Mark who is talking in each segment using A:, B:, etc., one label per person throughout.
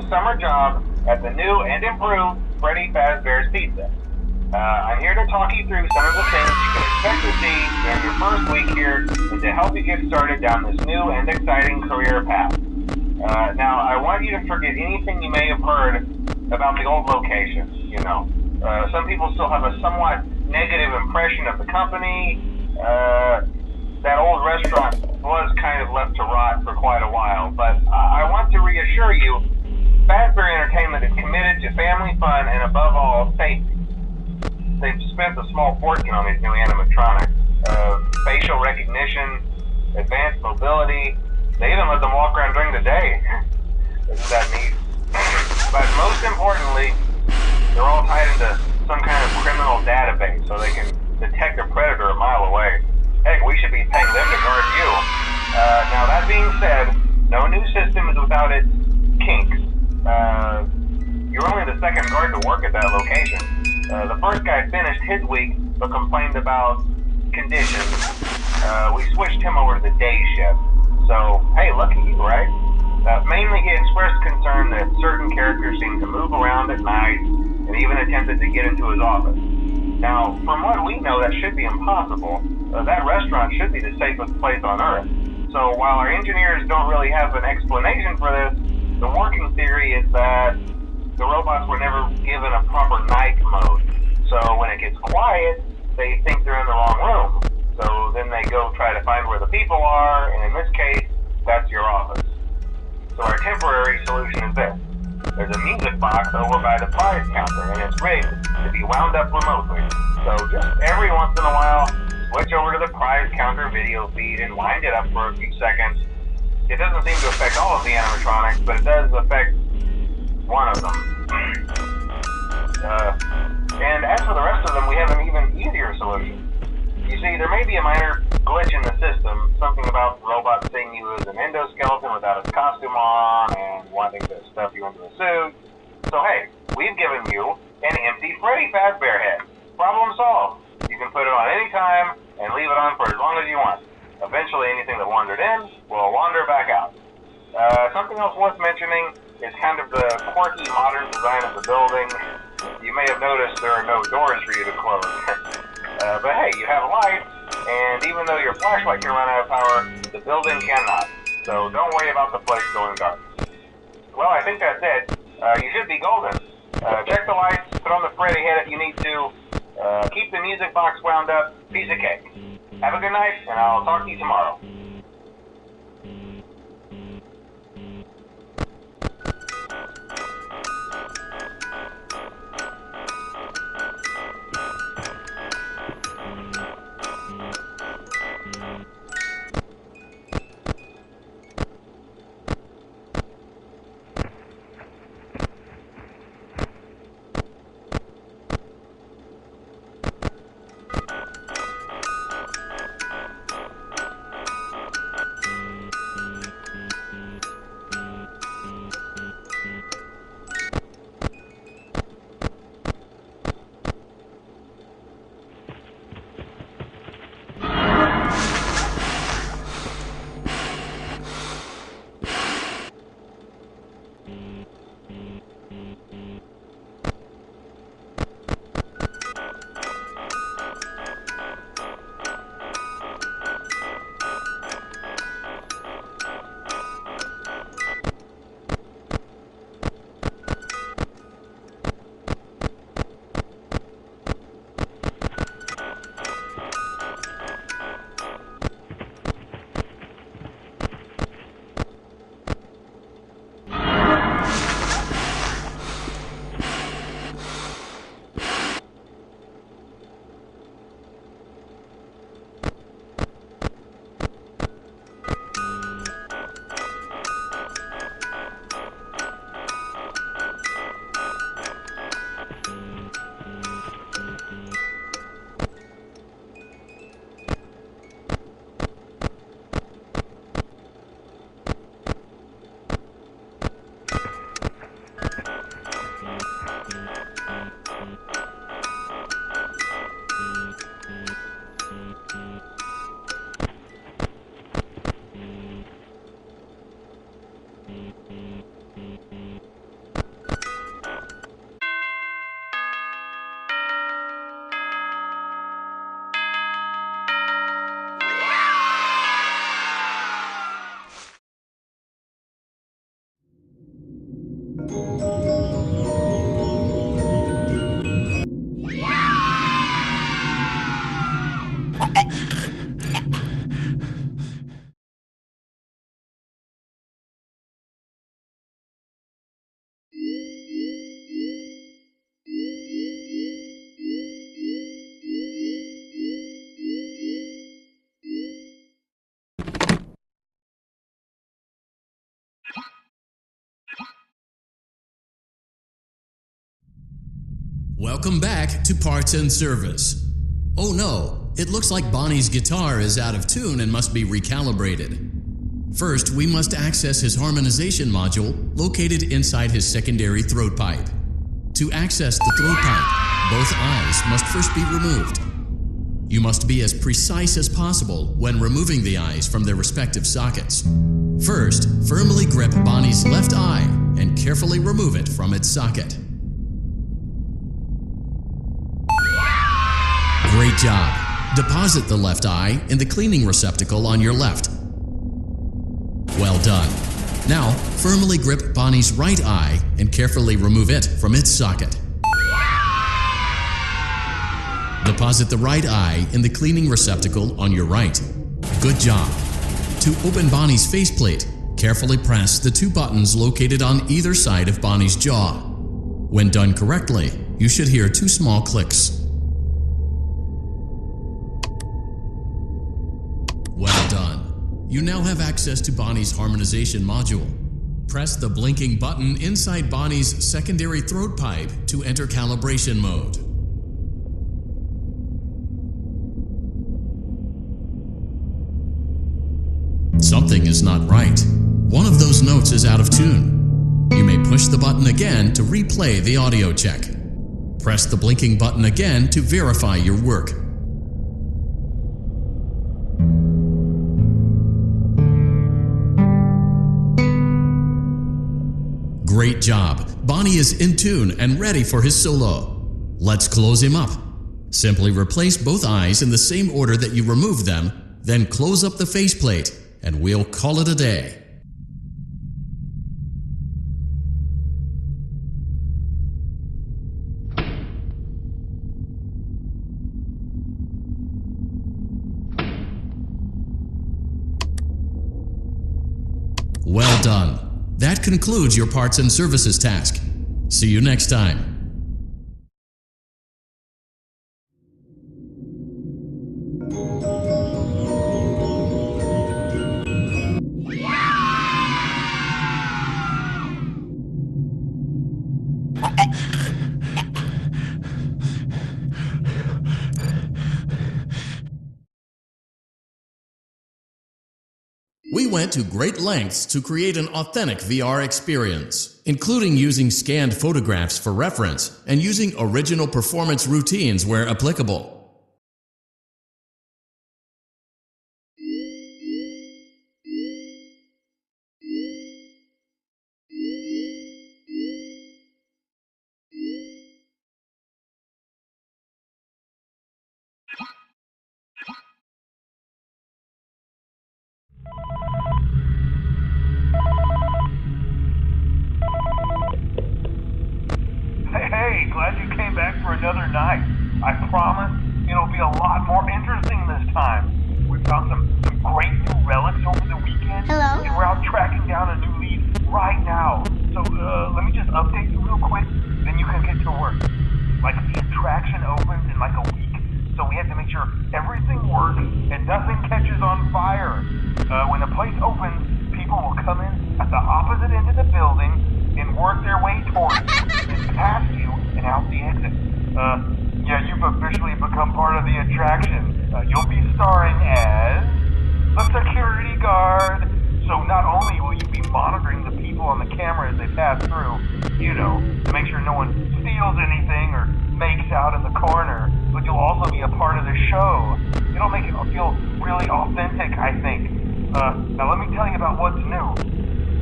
A: summer job at the new and improved Freddy Fazbear's Pizza. I'm here to talk you through some of the things you can expect to see during your first week here and to help you get started down this new and exciting career path. Now, I want you to forget anything you may have heard about the old location, you know. Some people still have a somewhat negative impression of the company. That old restaurant was kind of left to rot for quite a while, but I want to reassure you, Fazbear Entertainment is committed to family fun and above all, safety. They've spent a small fortune on these new animatronics. Facial recognition, advanced mobility, they even let them walk around during the day. Isn't that neat? But most importantly, they're all tied into some kind of criminal database so they can detect a predator a mile away. Heck, we should be paying them to guard you. Now that being said, no new system is without its kinks. You're only the second guard to work at that location. The first guy finished his week but complained about conditions. We switched him over to the day shift. So, hey, lucky you, right? Mainly he expressed concern that certain characters seemed to move around at night and even attempted to get into his office. Now, from what we know, that should be impossible. That restaurant should be the safest place on Earth. So while our engineers don't really have an explanation for this, the working theory is that the robots were never given a proper night mode. So when it gets quiet, they think they're in the wrong room. So then they go try to find where the people are, and in this case, that's your office. So our temporary solution is this. There's a music box over by the prize counter, and it's rigged to be wound up remotely. So just every once in a while, switch over to the prize counter video feed and wind it up for a few seconds. It doesn't seem to affect all of the animatronics, but it does affect one of them. And as for the rest of them, we have an even easier solution. You see, there may be a minor glitch in the system, something about robots seeing you as an endoskeleton without its costume on and wanting to stuff you into a suit. So hey, we've given you an empty Freddy Fazbear head. Problem solved. You can put it on any time and leave it on for as long as you want. Eventually anything that wandered in will wander back out. Something else worth mentioning is kind of the quirky modern design of the building. You may have noticed there are no doors for you to close. But hey, you have lights, and even though your flashlight can run out of power, the building cannot. So don't worry about the place going dark. Well, I think that's it. You should be golden. Check the lights, put on the Freddy head if you need to. Keep the music box wound up. Piece of cake. Have a good night, and I'll talk to you tomorrow.
B: Welcome back to Parts and Service. Oh no, it looks like Bonnie's guitar is out of tune and must be recalibrated. First, we must access his harmonization module located inside his secondary throat pipe. To access the throat pipe, both eyes must first be removed. You must be as precise as possible when removing the eyes from their respective sockets. First, firmly grip Bonnie's left eye and carefully remove it from its socket. Great job! Deposit the left eye in the cleaning receptacle on your left. Well done. Now, firmly grip Bonnie's right eye and carefully remove it from its socket. Deposit the right eye in the cleaning receptacle on your right. Good job. To open Bonnie's faceplate, carefully press the two buttons located on either side of Bonnie's jaw. When done correctly, you should hear two small clicks. Well done. You now have access to Bonnie's harmonization module. Press the blinking button inside Bonnie's secondary throat pipe to enter calibration mode. Something is not right. One of those notes is out of tune. You may push the button again to replay the audio check. Press the blinking button again to verify your work. Great job! Bonnie is in tune and ready for his solo. Let's close him up. Simply replace both eyes in the same order that you removed them, then close up the faceplate, and we'll call it a day. Well done. That concludes your parts and services task. See you next time. We went to great lengths to create an authentic VR experience, including using scanned photographs for reference and using original performance routines where applicable.
A: Hey, glad you came back for another night. I promise it'll be a lot more interesting this time. We found some great new relics over the weekend.
C: Hello?
A: And we're out tracking down a new lead right now. So let me just update you real quick, then you can get to work. Like, the attraction opens in like a week, so we have to make sure everything works and nothing catches on fire. When the place opens, people will come in at the opposite end of the building and work their way towards you, and past you, and out the exit. Yeah, you've officially become part of the attraction. You'll be starring as a security guard. So not only will you be monitoring the people on the camera as they pass through, you know, to make sure no one steals anything or makes out in the corner, but you'll also be a part of the show. It'll make it feel really authentic, I think. Now let me tell you about what's new.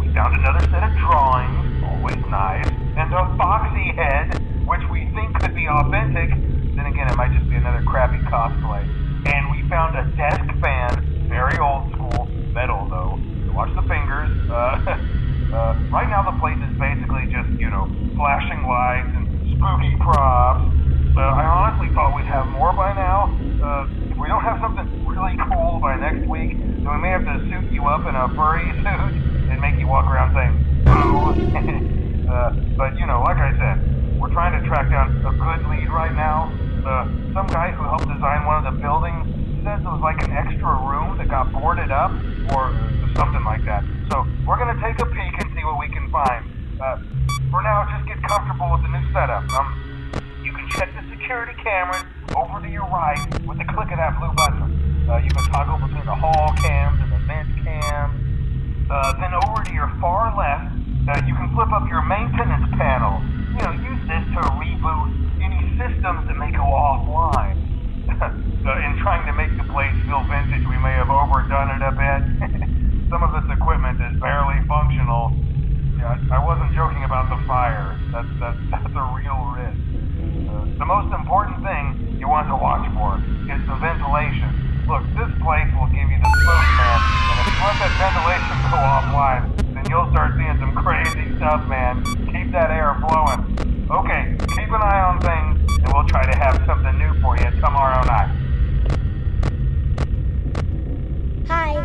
A: We found another set of drawings, always nice, and a foxy head, which we think could be authentic. Then again, it might just be another crappy cosplay. And we found a desk fan, very old school, metal though. So watch the fingers. Right now the place is basically just, you know, flashing lights and spooky props. I honestly thought we'd have more by now. If we don't have something really cool by next week, then we may have to suit you up in a furry suit and make you walk around saying, boo. But, you know, like I said, we're trying to track down a good lead right now. Some guy who helped design one of the buildings says it was like an extra room that got boarded up, or something like that. So we're going to take a peek and see what we can find. For now, just get comfortable with the new setup. You can check the security cameras over to your right with the click of that blue button. You can toggle between the hall cams and the vent cams. Then over to your far left, you can flip up your maintenance panel. Use this to reboot any systems that may go offline. In trying to make the place feel vintage, we may have overdone it a bit. Some of this equipment is barely functional. Yeah, I wasn't joking about the fire. That's a real risk. The most important thing you want to watch for is the ventilation. Look, this place will give you the smoke, man. And if you let that ventilation go offline, then you'll start seeing some crazy stuff, man. Keep that air flowing. Okay, keep an eye on things, and we'll try to have something new for you tomorrow night.
C: Hi.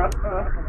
D: Hello?